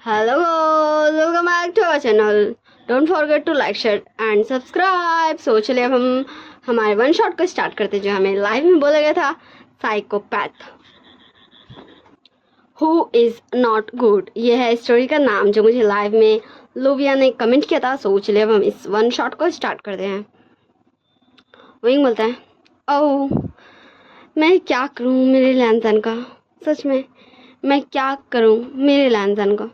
Hello, welcome back to our channel. Don't forget to like, share and subscribe. So चलिए अब हम हमारे one shot को start करते जो हमें लाइव में बोला गया था, psychopath who is not good. ये है स्टोरी का नाम जो मुझे लाइव में लोविया ने कमेंट किया था। सो चलिए अब हम इस वन शॉट को स्टार्ट करते हैं। विंग बोलता है, ओह मैं क्या करूं मेरे लैंसन का, सच में मैं क्या करूं मेरे लैंसन का।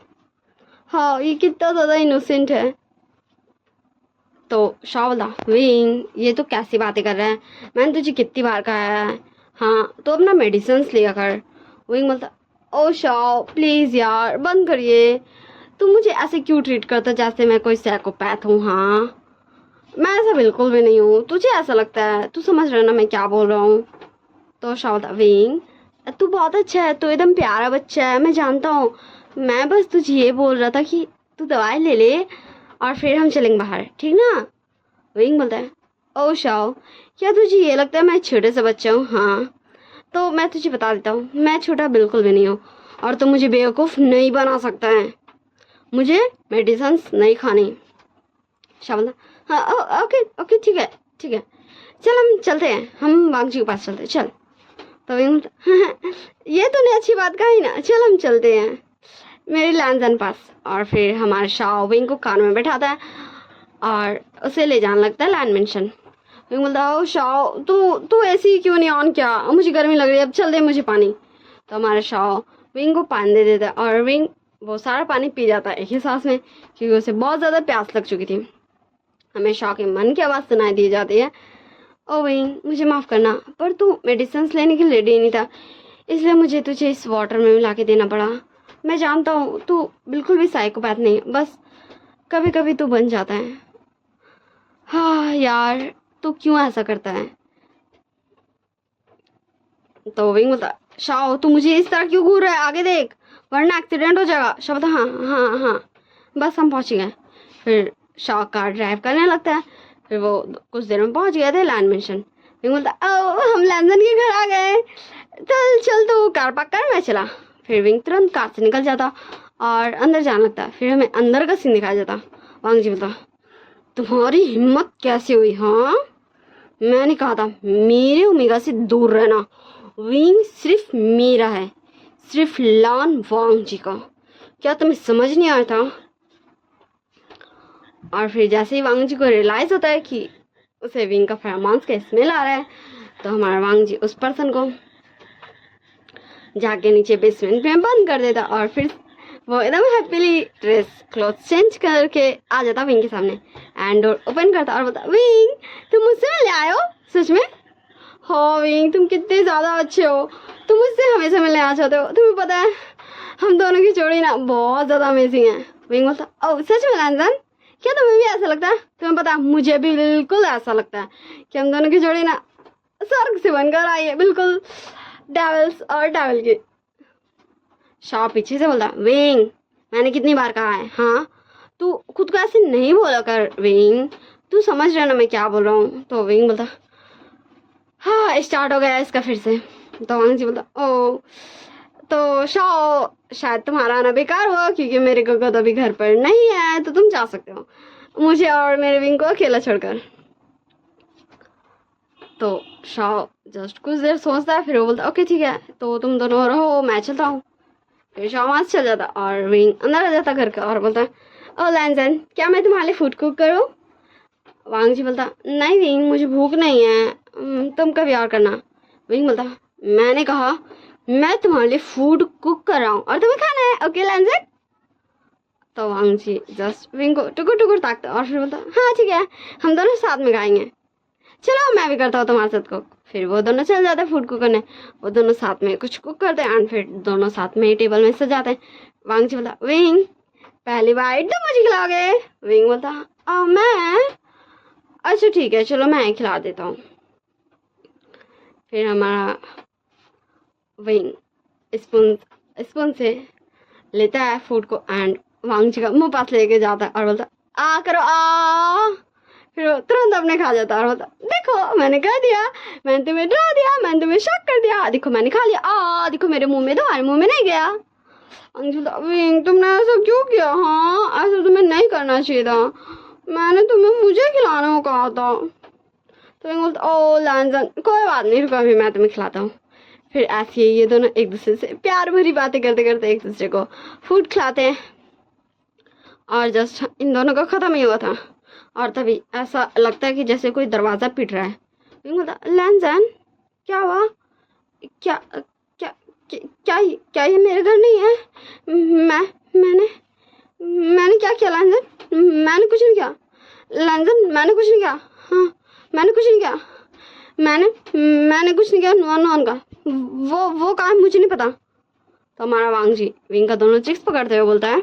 हाँ ये कितना ज़्यादा इनोसेंट है। तो शाह बोला, विंग ये तो कैसी बातें कर रहा है, मैंने तुझे कितनी बार कहा है, हाँ तो अपना मेडिसिन्स लिया कर। विंग बोलता, ओ शाह प्लीज़ यार बंद करिए, तुम मुझे ऐसे क्यों ट्रीट करता जैसे मैं कोई साइकोपैथ हूँ। हाँ मैं ऐसा बिल्कुल भी नहीं हूँ, तुझे ऐसा लगता है, तू समझ रहा है ना मैं क्या बोल रहा हूँ। तो शाह बोलता, विंग तू बहुत अच्छा है, तू एकदम प्यारा बच्चा है, मैं जानता हूँ, मैं बस तुझे ये बोल रहा था कि तू दवाई ले ले और फिर हम चलेंगे बाहर, ठीक ना। विंग बोलता है, ओ शाओ क्या तुझे ये लगता है मैं छोटे से बच्चा हूँ। हाँ तो मैं तुझे बता देता हूँ, मैं छोटा बिल्कुल भी नहीं हूँ और तो मुझे बेवकूफ़ नहीं बना सकता है, मुझे मेडिसिन नहीं खानी। शाह बोलता, हाँ ओके ओके ठीक है ठीक है, चल हम चलते हैं, हम वांग जी के पास चलते हैं, चल। तो विंग ये तूने अच्छी बात कही ना, चल हम चलते हैं मेरी लैंसन पास। और फिर हमारे शाह विंग को कार में बैठाता है और उसे ले जाने लगता है लैंड मेंशन। विंग बोलता है, ओ शाह तू ऐसी क्यों नहीं ऑन किया, मुझे गर्मी लग रही है, अब चल दे मुझे पानी। तो हमारा शाह विंग को पानी दे देता है और विंग वो सारा पानी पी जाता है एक ही सांस में, क्योंकि उसे बहुत ज़्यादा प्यास लग चुकी थी। हमें शाह के मन की आवाज़ सुनाई दी जाती है, ओ विंग मुझे माफ़ करना पर तू मेडिसिन लेने के लिए रेडी नहीं था, इसलिए मुझे तुझे इस वाटर में मिला के देना पड़ा। मैं जानता हूँ तू बिल्कुल भी साइकोपैथ नहीं, बस कभी कभी तू बन जाता है। हाँ यार तू क्यों ऐसा करता है। तो विंग बोलता, शाह तू मुझे इस तरह क्यों घूर रहा है, आगे देख वरना एक्सीडेंट हो जाएगा। शाह बोलता, हाँ हाँ हाँ बस हम पहुँच गए। फिर शाह कार ड्राइव करने लगता है, फिर वो कुछ देर में पहुँच गए थे लैंड मेंशन। विंग बोलता, ओ हम लैंसन के घर आ गए, चल चल तू कार पार्क कर मैं चला। फिर विंग तुरंत कार से निकल जाता और अंदर जाने लगता। फिर हमें अंदर का सीन दिखाया जाता। वांग जी बोलता, तुम्हारी हिम्मत कैसे हुई, हाँ मैंने कहा था मेरे ओमेगा से दूर रहना, विंग सिर्फ मेरा है, सिर्फ लान वांग जी का, क्या तुम्हें समझ नहीं आया था। और फिर जैसे ही वांग जी को रियलाइज होता है कि उसे विंग का फेरोमोन्स का स्मेल आ रहा है, तो हमारा वांग जी उस पर्सन को जाके नीचे बेसमेंट में बंद कर देता और फिर वो एकदम हैप्पीली ड्रेस क्लॉथ चेंज करके आ जाता विंग के सामने एंड डोर ओपन करता और बोलता, विंग तुम मुझसे मिलने आए हो सच में। हो विंग तुम कितने ज़्यादा अच्छे हो, तुम मुझसे हमेशा मिलने आ जाते हो, तुम्हें पता है हम दोनों की जोड़ी ना बहुत ज़्यादा अमेजिंग है। विंग बोलता, ओह सच में लैंसन, क्या तुम्हें भी ऐसा लगता है। तुम्हें पता है मुझे भी बिल्कुल ऐसा लगता है कि हम दोनों की जोड़ी ना स्वर्ग से बनकर आई है, बिल्कुल डेविल्स और डेविल की। शाह पीछे से बोलता, विंग मैंने कितनी बार कहा है, हाँ तू खुद को ऐसे नहीं बोला कर विंग, तू समझ रहा ना मैं क्या बोल रहा हूँ। तो विंग बोलता, हाँ स्टार्ट हो गया इसका फिर से। तो वांग जी बोलता, ओ तो शाह शायद तुम्हारा आना बेकार हुआ क्योंकि मेरे को तो अभी घर पर नहीं है, तो तुम जा सकते हो मुझे और मेरे विंग को अकेला छोड़कर। तो शाह जस्ट कुछ देर सोचता है, फिर वो बोलता, ओके ठीक है तो तुम दोनों रहो मैं चलता हूँ। फिर शाह वहाँ से चल जाता और विंग अंदर आ जाता घर का और बोलता, ओ लैंसन क्या मैं तुम्हारे लिए फूड कुक करूँ। वांग जी बोलता, नहीं विंग मुझे भूख नहीं है, तुम कभी और करना। विंग बोलता, मैंने कहा मैं तुम्हारे लिए फूड कुक कर रहा हूँ और तुम्हें खाना है, ओके लैंसन। तो वांग जी जस्ट विंग को टुकुर टुकुर ताकता और फिर बोलता, हाँ ठीक है हम दोनों साथ में खाएंगे, चलो मैं भी करता हूँ तुम्हारे साथ कुक। फिर वो दोनों चल जाते हैं फूड कुक करने, वो दोनों साथ में कुछ कुक करते हैं एंड फिर दोनों साथ में टेबल में सजाते हैं। वांग जी बोलता, विंग पहली बाइट तो मुझे खिलाओगे। विंग बोलता, मैं अच्छा ठीक है चलो मैं खिला देता हूँ। फिर हमारा विंग स्पून से लेता है फूड को एंड वांग जी का मुँह पास लेके जाता है और बोलता, आ करो आ। फिर वो तुरंत अपने खा जाता है और बोलता, देखो मैंने कह दिया, मैंने तुम्हें डरा दिया, मैंने तुम्हें शॉक कर दिया, देखो मैंने खा लिया, देखो मेरे मुंह में, तुम्हारे मुंह में नहीं गया। अंजू बोलता विंग तुमने ऐसा क्यों किया? हाँ ऐसा तुम्हें नहीं करना चाहिए था, मैंने तुम्हें मुझे खिलाने को कहा था। तो विंग बोलता ओ लैंजन कोई बात नहीं, रुको अभी मैं तुम्हें खिलाता हूँ। फिर ऐसे ही ये दोनों एक दूसरे से प्यार भरी बातें करते करते एक दूसरे को फूड खिलाते हैं। और जस्ट इन दोनों का खत्म ही हुआ था और तभी ऐसा लगता है कि जैसे कोई दरवाजा पीट रहा है। विंग बोलता लैंजन क्या हुआ? क्या क्या क्या क्या ये मेरे घर नहीं है? मैंने मैंने क्या किया लैंजन? मैंने कुछ नहीं किया लैंजन, मैंने कुछ नहीं किया। हाँ मैंने कुछ नहीं किया, मैंने कुछ नहीं किया। नुआन नुआन का वो कहा मुझे नहीं पता। तो हमारा वांग जी विंग का दोनों चिक्स पकड़ते हुए बोलता है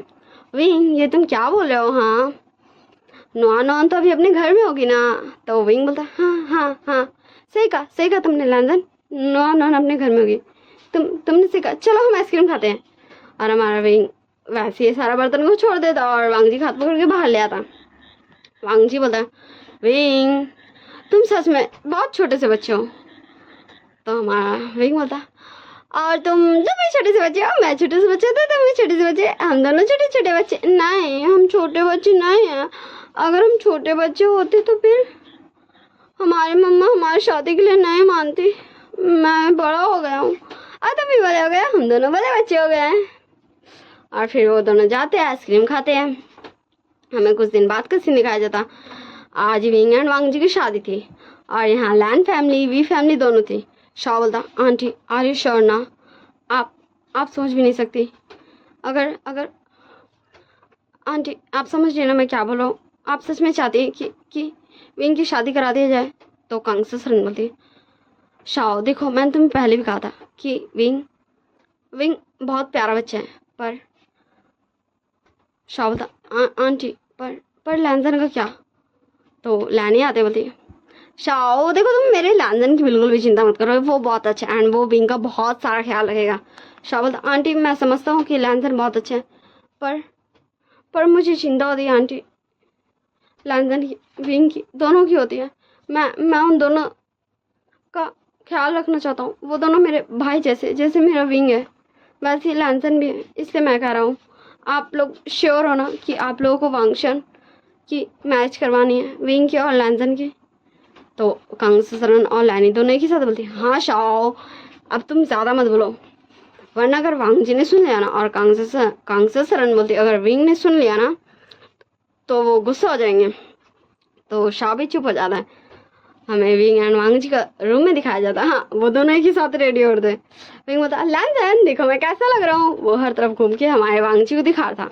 विंग ये तुम क्या बोल रहे हो? हाँ नुआन नुआन तो अभी अपने घर में होगी ना। तो विंग बोलता हाँ हाँ हाँ सही कहा तुमने लैंजन, नुआन नुआन अपने घर में होगी। तुमने सही कहा, चलो हम आइसक्रीम खाते हैं। और हमारा विंग वैसे ही सारा बर्तन को छोड़ देता और वांग जी हाथ पकड़ के बाहर ले आता। वांग जी बोलता है विंग तुम सच में बहुत छोटे से बच्चे हो। तो हमारा विंग बोलता और तुम भी छोटे से बच्चे हो, मैं छोटे से बच्चे थे, तुम भी छोटे से बच्चे, हम दोनों छोटे छोटे बच्चे। नहीं हम छोटे बच्चे नहीं हैं, अगर हम छोटे बच्चे होते तो फिर हमारी मम्मा हमारी शादी के लिए नहीं मानती। मैं बड़ा हो गया हूँ और तुम भी बड़े हो गए, हम दोनों बड़े बच्चे हो गए हैं। और फिर वो दोनों जाते हैं आइसक्रीम खाते हैं। हमें कुछ दिन बाद का सीन दिखाया जाता। आज विंग एंड वांग जी की शादी थी और यहाँ लैंड फैमिली वी फैमिली दोनों थी। शाह बोलता आंटी आर यू श्योर ना? आप समझ भी नहीं सकती। अगर आंटी आप समझ रही ना मैं क्या बोल रहा हूँ? आप सच में चाहती हैं कि विंग की शादी करा दिया जाए? तो कंग से सरन बोलती शाह देखो मैंने तुम्हें पहले भी कहा था कि विंग बहुत प्यारा बच्चा है। पर शाह बोलता आंटी पर लैंजन का क्या? तो लैनी आते बोलती शाओ देखो तुम मेरे लैंजन की बिल्कुल भी चिंता मत करो, वो बहुत अच्छा है एंड वो विंग का बहुत सारा ख्याल रखेगा। शाओ बोलता आंटी मैं समझता हूँ कि लैंजन बहुत अच्छा है पर मुझे चिंता होती है आंटी, लैंजन की विंग की दोनों की होती है। मैं उन दोनों का ख्याल रखना चाहता हूँ, वो दोनों मेरे भाई जैसे मेरा विंग है वैसे ही लैंजन भी है। इसलिए मैं कह रहा हूँ आप लोग श्योर हो ना कि आप लोगों को वांगशन की मैच करवानी है विंग की और लैंजन की? तो कंग से सरन और लैनी दोनों एक ही साथ बोलती हाँ शाओ अब तुम ज़्यादा मत बोलो, वरना अगर वांग जी ने सुन लिया ना और कंग से सरन बोलती अगर विंग ने सुन लिया ना तो वो गुस्सा हो जाएंगे। तो शाह भी चुप हो जाता है। हमें विंग एंड वांग जी का रूम में दिखाया जाता है। हाँ वो दोनों एक ही साथ रेडी होते। विंग बोलता लैंजन देखो मैं कैसा लग रहा हूँ। वो हर तरफ घूम के हमारे वांग जी को दिखा रहा था।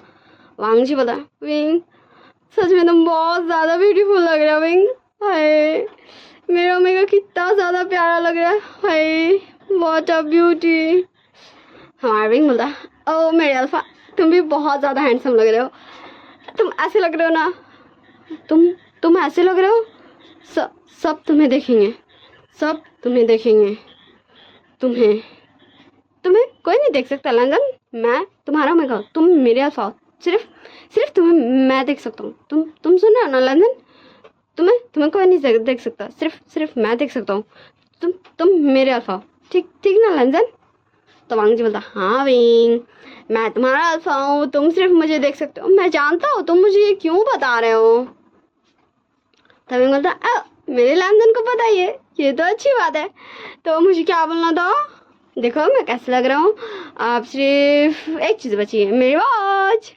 वांग जी बोला विंग सच में तुम बहुत ज़्यादा ब्यूटीफुल लग रहे हो विंग, हाय मेरा ओमेगा कितना ज़्यादा प्यारा लग रहा है, हाय व्हाट अ ब्यूटी। हमारा विंग बोलता ओ मेरे अल्फा तुम भी बहुत ज़्यादा हैंडसम लग रहे हो, तुम ऐसे लग रहे हो ना, तुम ऐसे लग रहे हो सब तुम्हें देखेंगे, सब तुम्हें देखेंगे, तुम्हें कोई नहीं देख सकता लैंजन, मैं तुम्हारा ओमेगा, तुम मेरे अल्फा, सिर्फ तुम्हें मैं देख सकता हूँ। तुम सुन रहे हो ना लैंजन, तुम्हें कोई नहीं देख सकता, सिर्फ मैं देख सकता हूँ। तुम मेरे अल्फा ठीक ना लैंजन? तो वांग जी बोलता हाँ विंग मैं तुम्हारा अल्फा हूँ, तुम सिर्फ मुझे देख सकते हो, मैं जानता हूँ तुम मुझे ये क्यों बता रहे हो। तो विंग बोलता मेरे लैंजन को पता ही है, ये तो अच्छी बात है, तो मुझे क्या बोलना था? देखो मैं कैसे लग रहा हूँ, आप सिर्फ एक चीज़ बची है मेरी वॉच।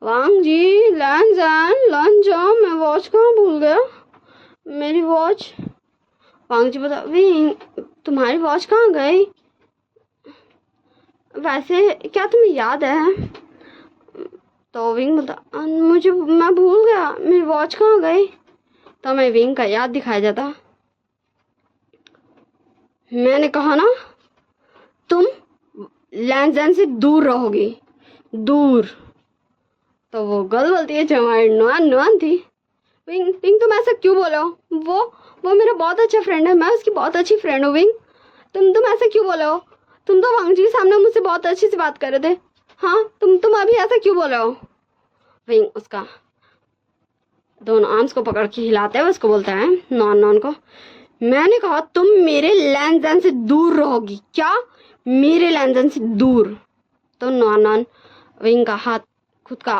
वांग जी लैंजन मैं वॉच कहाँ भूल गया, मेरी वॉच। वांग जी बोला विंग तुम्हारी वॉच कहाँ गई? वैसे क्या तुम्हें याद है? तो विंग बोलता मैं भूल गया मेरी वॉच कहाँ गई। तो हमें विंग का याद दिखाया जाता। मैंने कहा ना तुम लैंजन से दूर रहोगी, दूर। तो वो गर्ल बोलती है जो हमारी नुआन थी विंग तुम ऐसा क्यों बोलो, वो मेरा बहुत अच्छा फ्रेंड है, मैं उसकी बहुत अच्छी फ्रेंड हूँ विंग, तुम ऐसा क्यों बोलो, तुम तो वांग जी के सामने मुझसे बहुत अच्छी से बात कर रहे थे, हाँ तुम अभी ऐसा क्यों बोल रहे हो। विंग उसका दोनों आर्म्स को पकड़ के हिलाते हुए उसको बोलता है नॉन को, मैंने कहा तुम मेरे लैंजन से दूर रहोगी, क्या मेरे लैंजन से दूर। तो नॉन विंग का हाथ खुद का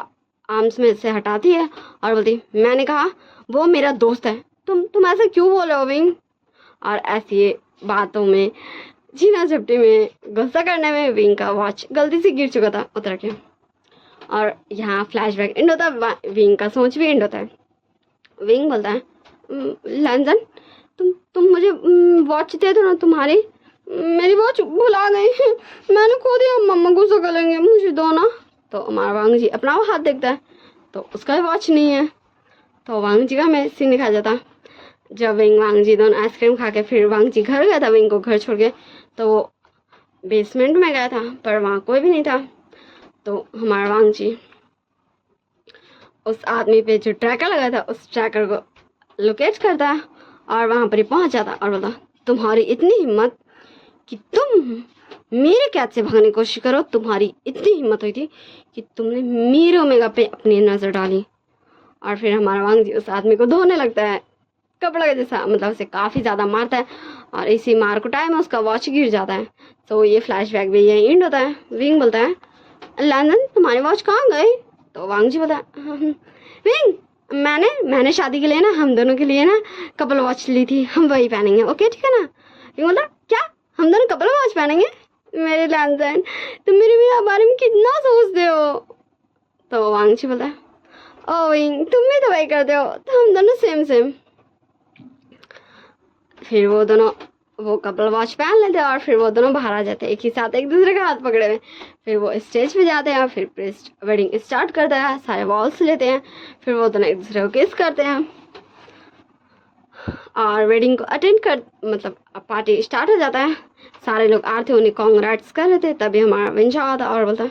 आर्म्स में से हटाती है और बोलती, मैंने कहा वो मेरा दोस्त है, तुम ऐसे क्यों बोल रहे हो विंग? और ऐसी बातों में जीना झपटी में गुस्सा करने में विंग का वॉच गलती से गिर चुका था उतर के। और यहाँ फ्लैशबैक एंड होता है, विंग का सोच भी एंड होता है। विंग बोलता है, लैंजन तुम मुझे वॉच दे दो ना तुम्हारी, मेरी वॉच भुला गई है, मैंने खो दिया, मम्मा गुस्सा करेंगे, मुझे दो ना। तो हमारा वांग जी अपना वो हाथ देखता है तो उसका वॉच नहीं है। तो वांग जी का हमें सीन दिखाया जाता। जब विंग वांग जी दोनों आइसक्रीम खा के फिर वांग जी घर गया था विंग को घर छोड़ के, तो वो बेसमेंट में गया था पर वहाँ कोई भी नहीं था। तो हमारा वांग जी उस आदमी पे जो ट्रैकर लगा था उस ट्रैकर को लोकेट करता है और वहाँ पर ही पहुँच जाता और बोलता, तुम्हारी इतनी हिम्मत कि तुम मेरे कैद से भागने की कोशिश करो, तुम्हारी इतनी हिम्मत हुई थी कि तुमने मेरे ओमेगा पे अपनी नज़र डाली। और फिर हमारा वांग जी उस आदमी को धोने लगता है कपड़ा का जैसा, मतलब उसे काफ़ी ज़्यादा मारता है और इसी मार कुटाई में उसका वॉच गिर जाता है। तो ये फ्लैशबैक भी यही एंड होता है। विंग बोलता है, लैंडन तुम्हारी वॉच कहाँ गई? तो वांग जी बोलता है, विंग मैंने शादी के लिए ना हम दोनों के लिए ना कपल वॉच ली थी, हम वही पहनेंगे, ओके ठीक है ना? विंग बोलता, क्या हम दोनों कपल वॉच पहनेंगे? मेरे लैंडन तुम मेरे बारे में कितना सोचते हो? तो वांग जी बोलता है, ओ विंग तुम भी तो वही करते हो, तो हम दोनों सेम। फिर वो दोनों वो कपल वॉच पहन लेते हैं और फिर वो दोनों बाहर आ जाते हैं एक ही साथ एक दूसरे का हाथ पकड़े हुए। फिर वो स्टेज पे जाते हैं, फिर प्रीस्ट वेडिंग स्टार्ट करता है, सारे वॉल्स लेते हैं, फिर वो दोनों एक दूसरे को किस करते हैं और वेडिंग को अटेंड कर मतलब पार्टी स्टार्ट हो जाता है। सारे लोग आ रहे थे, उन्हें कॉन्ग्रेट्स कर रहे थे। तभी हमारा विंच आया था और बोलता,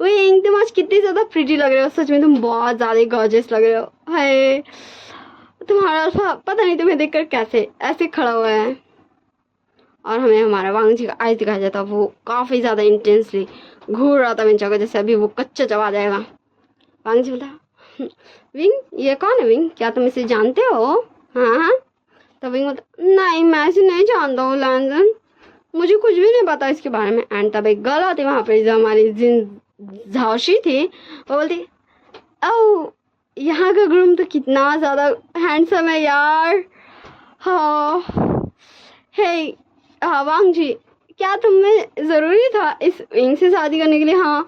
विंग तुम आज कितनी ज़्यादा प्रिटी लग रहे हो, सच में तुम बहुत ज़्यादा गॉर्जियस लग रहे हो। हाय तुम्हारा अल्फा पता नहीं तुम्हें देखकर कैसे ऐसे खड़ा हुआ है। और हमें हमारा वांग जी का आइज दिखाया जाता, वो काफ़ी ज़्यादा इंटेंसली घूर रहा था विंचा को, जैसे अभी वो कच्चा चबा जाएगा। वांग जी बोलता, विंग ये कौन है विंग, क्या तुम इसे जानते हो? हाँ। तो विंग बोलता, नहीं मैं इसे नहीं जानता हूँ लैंडन, मुझे कुछ भी नहीं पता इसके बारे में। एंड तब एक गर्ल आती वहाँ पर जो हमारी जिन झांसी थी, वो बोलती, ओह यहाँ का ग्रूम तो कितना ज़्यादा हैंडसम है यार। हाँ हे वांग जी क्या तुम्हें ज़रूरी था इस विंग से शादी करने के लिए? हाँ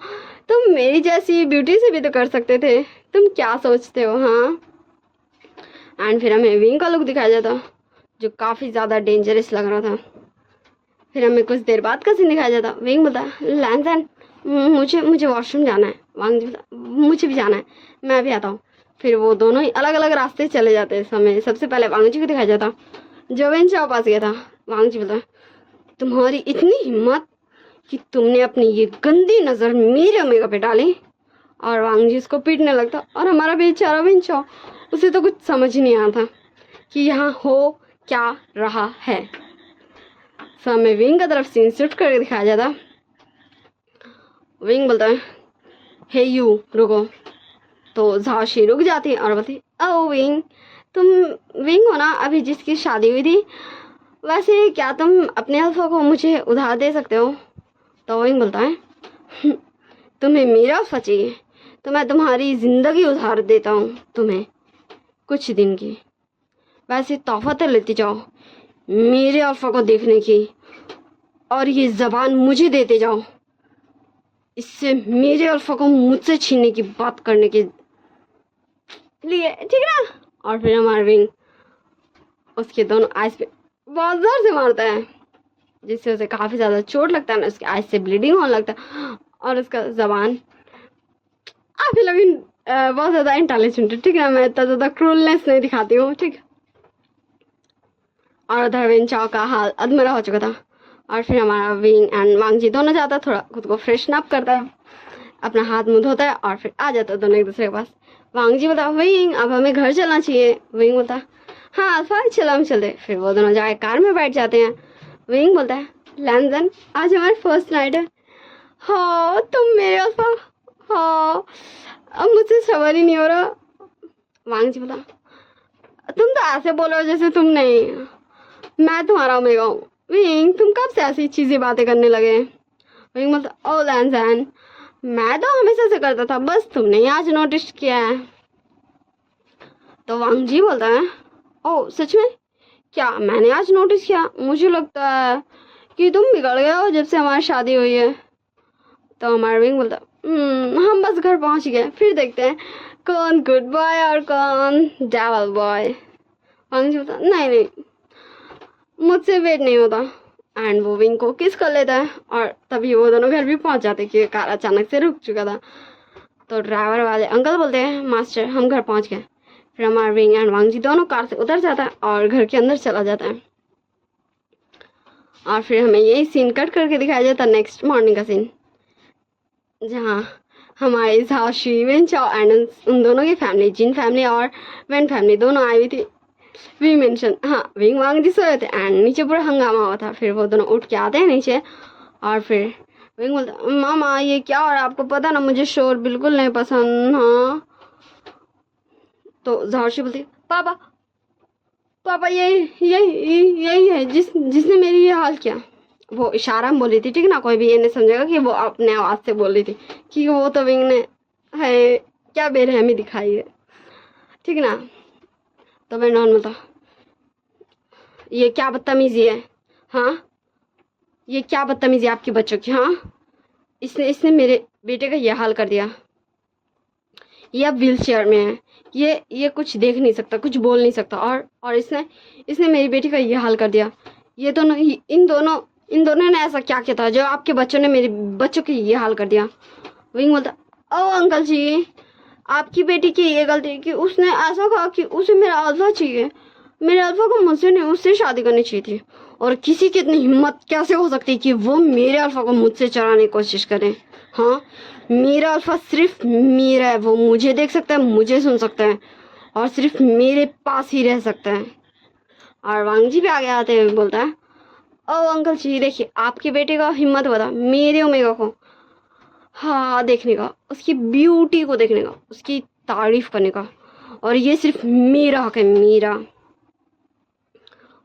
तुम मेरी जैसी ब्यूटी से भी तो कर सकते थे, तुम क्या सोचते हो? हाँ। एंड फिर हमें विंग का लुक दिखाया जाता जो काफ़ी ज़्यादा डेंजरस लग रहा था। फिर हमें कुछ देर बाद का सीन दिखाया जाता। विंग बोलता, लैंसन मुझे वॉशरूम जाना है। वांग जी बोलता, मुझे भी जाना है, मैं भी आता हूँ। फिर वो दोनों ही अलग अलग रास्ते चले जाते हैं। समय सबसे पहले वांग जी को दिखाया जाता जो विंचा पास गया था। वांग जी बोलता, तुम्हारी इतनी हिम्मत कि तुमने अपनी ये गंदी नज़र मेरे ओमेगा पे डाली। और वांग जी उसको पीटने लगता और हमारा बेचारा विंचा, उसे तो कुछ समझ ही नहीं आता कि यहाँ हो क्या रहा है। समय विंग का तरफ सीन शिफ्ट करके दिखाया जाता। विंग बोलता है, हे यू रुको। तो झांसी रुक जाती है और बोलती, ओ विंग तुम विंग हो ना अभी जिसकी शादी हुई थी, वैसे क्या तुम अपने अल्फा को मुझे उधार दे सकते हो? तो विंग बोलता है, तुम्हें मेरा अल्फा चाहिए तो मैं तुम्हारी ज़िंदगी उधार देता हूँ तुम्हें कुछ दिन की, वैसे तोहफा तो लेती जाओ मेरे अल्फा को देखने की, और ये ज़बान मुझे देते जाओ इससे मेरे अल्फा को मुझसे छीनने की बात करने के लिए, ठीक है ना? और फिर हमारा विंग उसके दोनों आइज पे बहुत जोर से मारता है जिससे उसे काफ़ी ज़्यादा चोट लगता है ना, उसके आइज से ब्लीडिंग होने लगता है और उसका ज़बान अभी लगी बहुत ज़्यादा इंटेलिजेंट है, ठीक है? मैं इतना ज़्यादा क्रूलनेस नहीं दिखाती हूँ, ठीक? और उधर विंचाओ का हाल अधमरा हो चुका था। और फिर हमारा विंग एंड वांग जी दोनों जाता, थोड़ा खुद को फ्रेशन अप करता है, अपना हाथ मुँह धोता है और फिर आ जाता है दोनों एक दूसरे के पास। वांग जी बोलता, विंग अब हमें घर चलना चाहिए। विंग बोलता, हाँ सॉरी चलो हम चलते। फिर वो दोनों जाके कार में बैठ जाते हैं। विंग बोलता है, लैंसन आज हमारी फर्स्ट नाइट है। हाँ तुम मेरे अल्फा, हाँ अब मुझसे सबर ही नहीं हो रहा। वांग जी बोला, तुम तो ऐसे बोलो जैसे तुम नहीं, मैं तुम्हारा ओमेगा हूँ। विंग तुम कब से ऐसी चीज़ें बातें करने लगे? विंग बोलता, ओ लैंसन मैं तो हमेशा से करता था, बस तुमने ही आज नोटिस किया है। तो वांग जी बोलता है, ओ सच में? क्या मैंने आज नोटिस किया? मुझे लगता है कि तुम बिगड़ गए हो जब से हमारी शादी हुई है। तो हमारा विंग बोलता, हम बस घर पहुंच गए, फिर देखते हैं कौन गुड बॉय और कौन डेविल बॉय। वांग जी बोलता, नहीं नहीं, मुझसे वेट नहीं होता। एंड वो विंग को किस कर लेता है और तभी वो दोनों घर भी पहुंच जाते कि कार अचानक से रुक चुका था। तो ड्राइवर वाले अंकल बोलते हैं, मास्टर हम घर पहुंच गए। फिर हमारा विंग एंड वांग जी दोनों कार से उतर जाता है और घर के अंदर चला जाता है। और फिर हमें यही सीन कट करके दिखाया जाता है नेक्स्ट मॉर्निंग का सीन, जहाँ हमारे झाशी वेन चाओ एंड उन दोनों की फैमिली, जिन फैमिली और वेन फैमिली दोनों आई हुई थी। वी मेंशन, हाँ विंग वांग जी सोए थे एंड नीचे पूरा हंगामा हुआ था। फिर वो दोनों उठ के आते हैं नीचे और फिर विंग बोलता, मामा ये क्या हो रहा है? आपको पता ना मुझे शोर बिल्कुल नहीं पसंद। हाँ तो झाशी बोलती, पापा पापा यही है जिसने मेरी ये हाल किया। वो इशारा में बोली थी, ठीक ना, कोई भी ये नहीं समझेगा कि वो अपने आवाज से बोल रही थी, कि वो तो विंग ने है क्या बेरहमी दिखाई है, ठीक ना। तो मैं नॉर्मल था, ये क्या बदतमीजी है? हाँ ये क्या बदतमीजी है आपके बच्चों की? हाँ इसने इसने मेरे बेटे का ये हाल कर दिया। ये अब व्हील चेयर में है, ये कुछ देख नहीं सकता, कुछ बोल नहीं सकता, और इसने मेरी बेटी का ये हाल कर दिया। ये दोनों इन दोनों ने ऐसा क्या किया था जो आपके बच्चों ने मेरे बच्चों के ये हाल कर दिया? विंग बोलता, ओ अंकल जी आपकी बेटी की ये गलती कि उसने ऐसा कहा कि उसे मेरा अल्फा चाहिए। मेरे अल्फा को मुझसे नहीं, उससे शादी करनी चाहिए थी। और किसी की इतनी हिम्मत कैसे हो सकती कि वो मेरे अल्फा को मुझसे चुराने की कोशिश करे? हाँ मेरा अल्फा सिर्फ मेरा है, वो मुझे देख सकता है, मुझे सुन सकता है और सिर्फ मेरे पास ही रह सकता है। और वांग जी भी आगे आते हुए बोलता है, ओ अंकल जी देखिए आपके बेटे का हिम्मत बता मेरे ओमेगा को हाँ देखने का, उसकी ब्यूटी को देखने का, उसकी तारीफ करने का, और ये सिर्फ मेरा हक है, मेरा।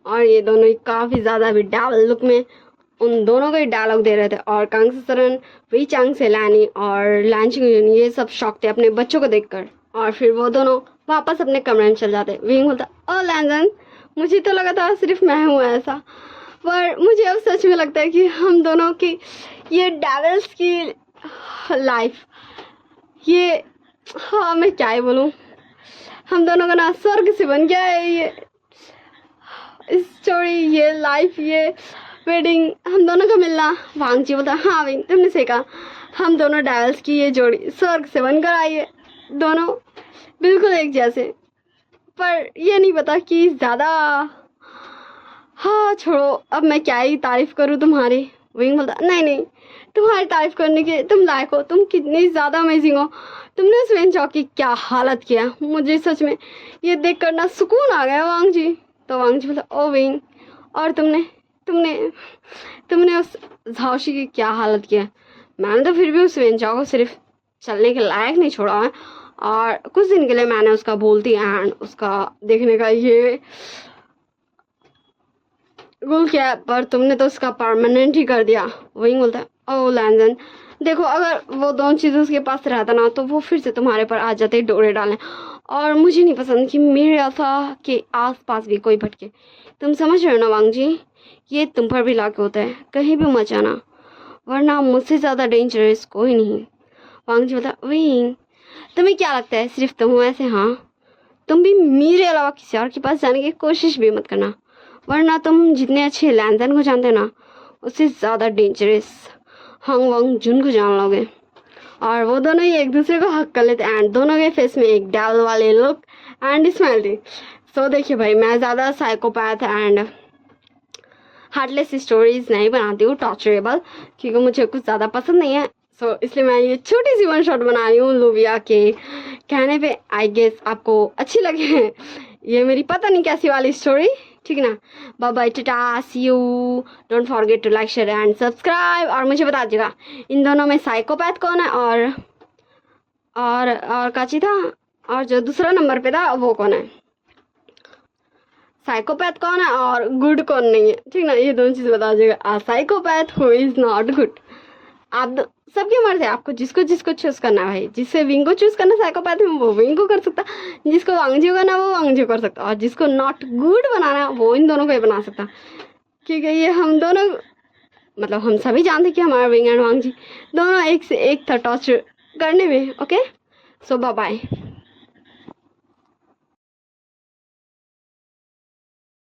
और ये दोनों ही काफी ज्यादा भी डाल लुक में उन दोनों को ही डायलॉग दे रहे थे। और कांग सरन, वी चांग से लैनी और लांचिंग ये सब शौक थे अपने बच्चों को देखकर। और फिर वो दोनों वापस अपने कमरे में चल जाते। विंग बोलता, ओ लैंजन मुझे तो लगा था सिर्फ मैं हूँ ऐसा, पर मुझे अब सच में लगता है कि हम दोनों की ये डेविल्स की लाइफ, ये हाँ मैं क्या ही बोलूँ, हम दोनों का ना स्वर्ग से बन गया है ये स्टोरी, ये लाइफ, ये वेडिंग, हम दोनों का मिलना। वांग जी बोलता, हाँ विंग तुमने सही कहा, हम दोनों डायल्स की ये जोड़ी स्वर्ग से बनकर आई है, दोनों बिल्कुल एक जैसे। पर ये नहीं पता कि ज़्यादा, हाँ छोड़ो अब मैं क्या ही तारीफ करूँ तुम्हारी। विंग बोलता, नहीं नहीं तुम्हारी तारीफ करने के तुम लायक हो, तुम कितनी ज़्यादा अमेजिंग हो, तुमने उस वेन चॉक की क्या हालत किया, मुझे सच में ये देख कर ना सुकून आ गया वांग जी। तो वांग जी बोला, ओ विंग और तुमने तुमने तुमने उस झाओशी की क्या हालत किया? मैंने तो फिर भी उस वेन चॉक को सिर्फ चलने के लायक नहीं छोड़ा है, और कुछ दिन के लिए मैंने उसका बोलती एंड उसका देखने का ये गोल किया, पर तुमने तो उसका परमानेंट ही कर दिया। वही बोलता है, ओ लैंजन देखो अगर वो दोनों चीज़ें उसके पास रहता ना तो वो फिर से तुम्हारे पर आ जाते डोरे डालें, और मुझे नहीं पसंद कि मेरे अल्फा के आस पास भी कोई भटके। तुम समझ रहे हो ना वांग जी, ये तुम पर भी लागू होता है, कहीं भी मत जाना वरना मुझसे ज़्यादा डेंजरस कोई नहीं। वांग जी बोलता, विंग तुम्हें क्या लगता है सिर्फ तुम हो ऐसे? हाँ तुम भी मेरे अलावा किसी और के पास जाने की कोशिश भी मत करना, वरना तुम जितने अच्छे लैंजन को जानते ना उससे ज़्यादा डेंजरस हंग वंग जुन को जान लोगे। और वो दोनों ही एक दूसरे को हक कर लेते एंड दोनों के फेस में एक डेविल वाले लुक एंड स्माइल थी। सो देखिए भाई मैं ज़्यादा साइकोपैथ एंड हार्टलेस स्टोरीज नहीं बनाती हूँ, टॉर्चरेबल, क्योंकि मुझे कुछ ज़्यादा पसंद नहीं है। सो इसलिए मैं ये छोटी सी वन शॉट बना रही हूँ लूविया के कहने पे। आई गेस आपको अच्छी लगे ये मेरी पता नहीं कैसी वाली स्टोरी, ठीक है ना। Bye bye, tata, see you, don't forget to like share and subscribe. और मुझे बता दीजिएगा इन दोनों में साइकोपैथ कौन है और काची था, और जो दूसरा नंबर पे था वो कौन है, साइकोपैथ कौन है और गुड कौन नहीं है, ठीक ना। ये दोनों चीज़ बता दीजिएगा। Psychopath who is not good, आप सबकी मर्जी है, आपको जिसको जिसको चूज करना है भाई। जिससे विंग को चूज करना साइकोपैथ में वो विंग को कर सकता, जिसको वांगजी करना वो वांगजी कर सकता, और जिसको नॉट गुड बनाना है वो इन दोनों को ही बना सकता। क्योंकि ये हम दोनों, मतलब हम सभी जानते कि हमारा विंग एंड वांगजी दोनों एक से एक था टॉर्चर करने में। ओके, सो बाय बाय।